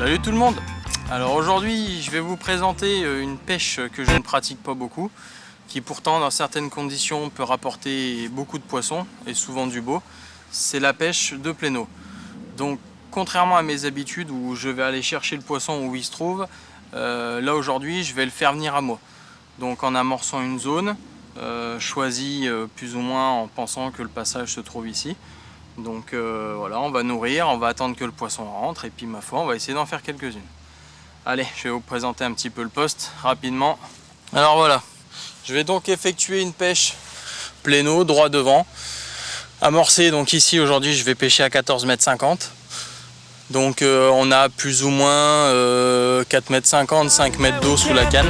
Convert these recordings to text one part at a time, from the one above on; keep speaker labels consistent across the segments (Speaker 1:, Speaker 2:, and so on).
Speaker 1: Salut tout le monde! Alors aujourd'hui je vais vous présenter une pêche que je ne pratique pas beaucoup, qui pourtant dans certaines conditions peut rapporter beaucoup de poissons et souvent du beau. C'est la pêche de pléno. Donc contrairement à mes habitudes où je vais aller chercher le poisson où il se trouve, là aujourd'hui je vais le faire venir à moi. Donc en amorçant une zone choisie plus ou moins en pensant que le passage se trouve ici. Donc voilà, on va nourrir, on va attendre que le poisson rentre et puis ma foi on va essayer d'en faire quelques-unes. Allez, je vais vous présenter un petit peu le poste rapidement. Alors voilà, je vais donc effectuer une pêche pléno droit devant. Amorcé, donc ici aujourd'hui je vais pêcher à 14,50 m. Donc on a plus ou moins 4,50 m, 5 m d'eau sous la canne.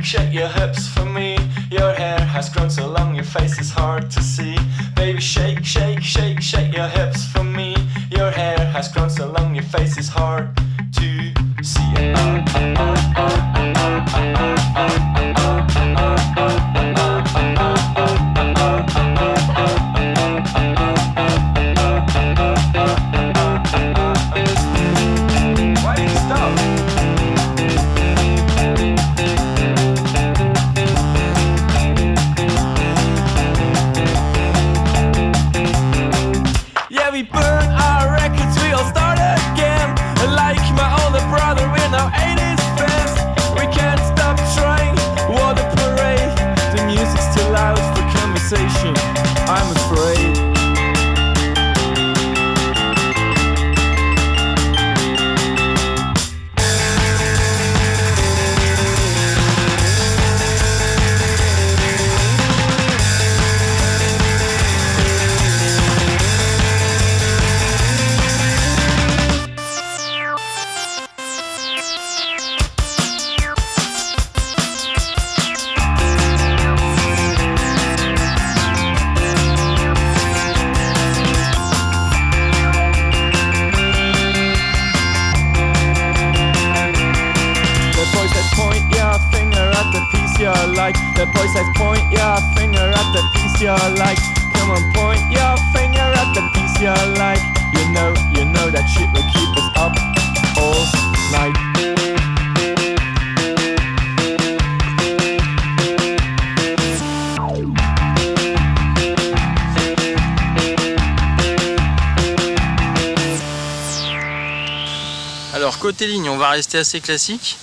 Speaker 2: Shake your hips for me. Your hair has grown so long, your face is hard to see. Baby, shake, shake, shake, shake your hips for me. Your hair has grown so long, your face is hard to see. Why do you stop? We burn our records, we all start again. Like my older brother, we're now 80s fans. We can't stop trying, what a parade. The music's too loud for conversation, I'm afraid. Like the boy says, point your finger at the piece you like. Come on, point your finger at the piece you like. You know that shit will keep us up all night.
Speaker 1: Alors côté ligne, on va rester assez classique.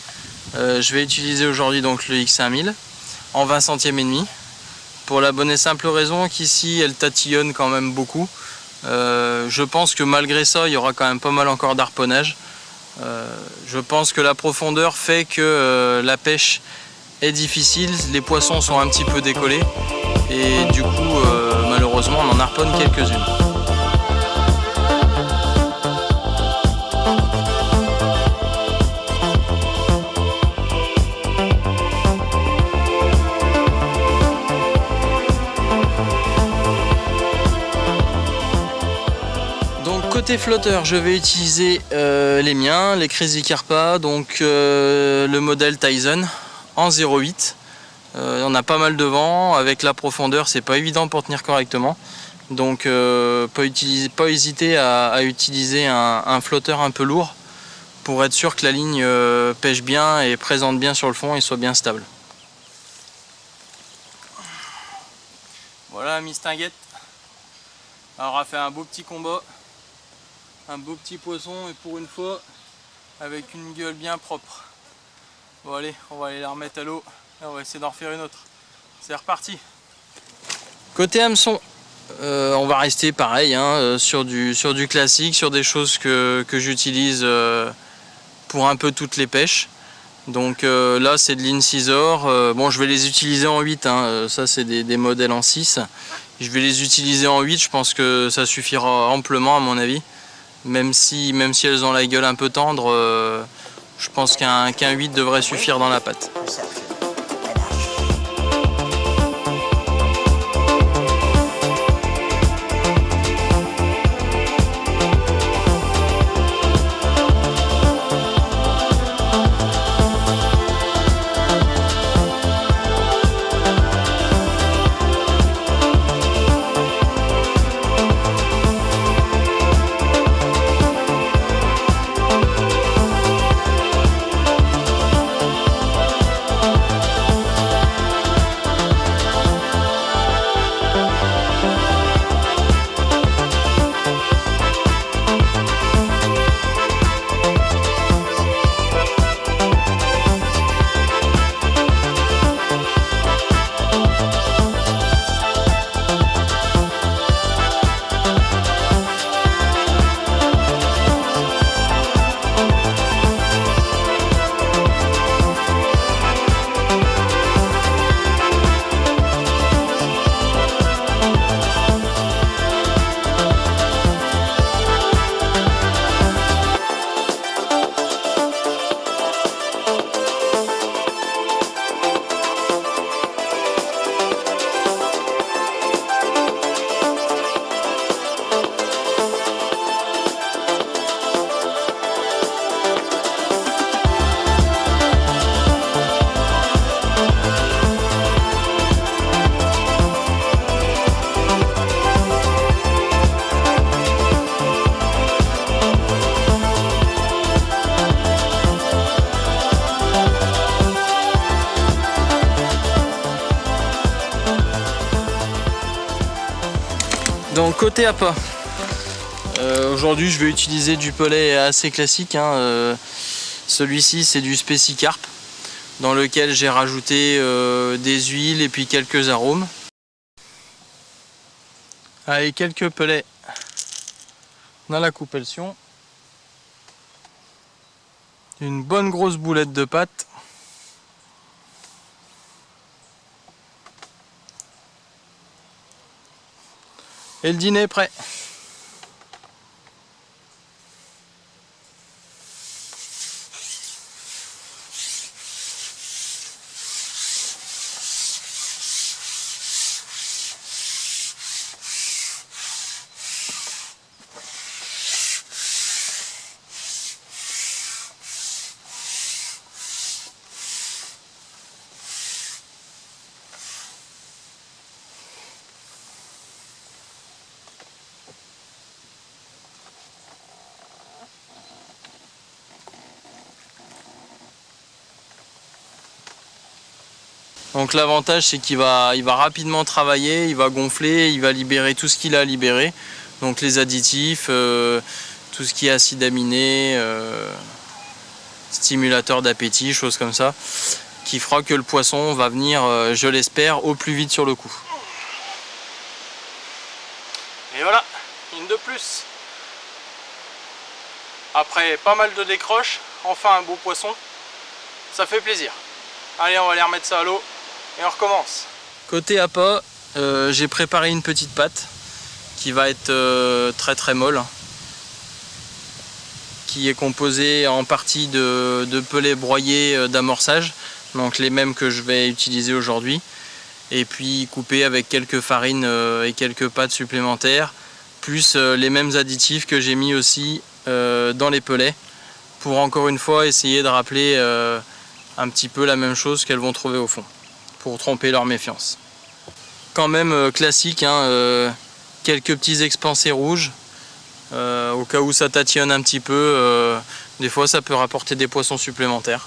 Speaker 1: Je vais utiliser aujourd'hui donc le X1000 en 20 centièmes et demi, pour la bonne et simple raison qu'ici elle tatillonne quand même beaucoup. Je pense que malgré ça il y aura quand même pas mal encore d'harponnage. Je pense que la profondeur fait que la pêche est difficile, les poissons sont un petit peu décollés et du coup malheureusement on en harponne quelques-unes. Côté flotteur, je vais utiliser les miens, les Crazy Carpa, donc le modèle Tyson en 0,8. On a pas mal de vent, avec la profondeur c'est pas évident pour tenir correctement. Donc pas hésiter à utiliser un flotteur un peu lourd pour être sûr que la ligne pêche bien et présente bien sur le fond et soit bien stable. Voilà Miss Tinguette. Alors on a fait un beau petit combat. Un beau petit poisson et pour une fois avec une gueule bien propre. Bon allez, on va aller la remettre à l'eau et on va essayer d'en refaire une autre. C'est reparti. Côté hameçon, on va rester pareil hein, sur du classique, sur des choses que j'utilise pour un peu toutes les pêches. Donc là c'est de l'incisor, bon je vais les utiliser en 8, hein. Ça c'est des modèles en 6. Je vais les utiliser en 8, je pense que ça suffira amplement à mon avis. Même si elles ont la gueule un peu tendre, je pense qu'un 8 devrait suffire dans la pâte. Donc côté appât, aujourd'hui je vais utiliser du pellet assez classique, hein. Celui-ci c'est du Spécicarp dans lequel j'ai rajouté des huiles et puis quelques arômes. Avec quelques pellets dans la coupelsion, une bonne grosse boulette de pâte. Et le dîner est prêt. Donc l'avantage c'est qu'il va rapidement travailler, il va gonfler, il va libérer tout ce qu'il a à libérer. Donc les additifs, tout ce qui est acide aminé, stimulateur d'appétit, choses comme ça, qui fera que le poisson va venir, je l'espère, au plus vite sur le coup. Et voilà, une de plus. Après pas mal de décroches, enfin un beau poisson, ça fait plaisir. Allez, on va aller remettre ça à l'eau. Et on recommence. Côté appât, j'ai préparé une petite pâte qui va être très molle, qui est composée en partie de pellets broyés d'amorçage, donc les mêmes que je vais utiliser aujourd'hui, et puis coupé avec quelques farines et quelques pâtes supplémentaires, plus les mêmes additifs que j'ai mis aussi dans les pellets, pour encore une fois essayer de rappeler un petit peu la même chose qu'elles vont trouver au fond, pour tromper leur méfiance. Quand même classique, hein, quelques petits expansés rouges, au cas où ça tatillonne un petit peu, des fois ça peut rapporter des poissons supplémentaires.